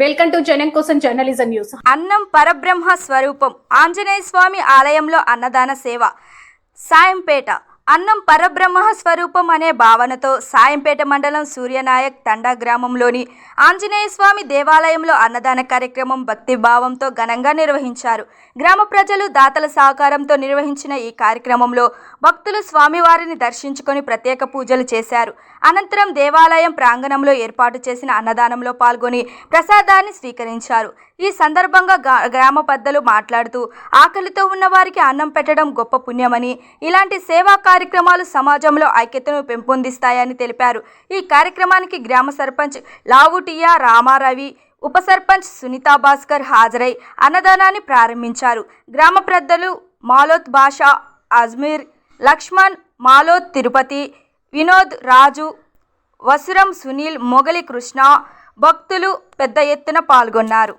Welcome to జనం కోసం journalism news. అన్నం పరబ్రహ్మ స్వరూపం. ఆంజనేయ స్వామి ఆలయంలో అన్నదాన సేవ. సాయంపేట. అన్నం పరబ్రహ్మ స్వరూపం అనే భావనతో సాయంపేట మండలం సూర్యనాయక్ తండా గ్రామంలోని ఆంజనేయ స్వామి దేవాలయంలో అన్నదాన కార్యక్రమం భక్తి భావంతో ఘనంగా నిర్వహించారు. గ్రామ ప్రజలు దాతల సహకారంతో నిర్వహించిన ఈ కార్యక్రమంలో భక్తులు స్వామివారిని దర్శించుకొని ప్రత్యేక పూజలు చేశారు. అనంతరం దేవాలయం ప్రాంగణంలో ఏర్పాటు చేసిన అన్నదానంలో పాల్గొని ప్రసాదాన్ని స్వీకరించారు. ఈ సందర్భంగా గ్రామ పెద్దలు మాట్లాడుతూ ఆకలితో ఉన్న వారికి అన్నం పెట్టడం గొప్ప పుణ్యమని, ఇలాంటి సేవా కార్యక్రమాలు సమాజంలో ఐక్యతను పెంపొందిస్తాయని తెలిపారు. ఈ కార్యక్రమానికి గ్రామ సర్పంచ్ లావుటియా రామారవి, ఉప సర్పంచ్ సునీతా భాస్కర్ హాజరై అన్నదానాన్ని ప్రారంభించారు. గ్రామ పెద్దలు మాలోత్ బాషా, అజ్మీర్, లక్ష్మణ్, మాలోత్ తిరుపతి, వినోద్, రాజు, వసురం సునీల్, మొగలి కృష్ణ, భక్తులు పెద్ద ఎత్తున పాల్గొన్నారు.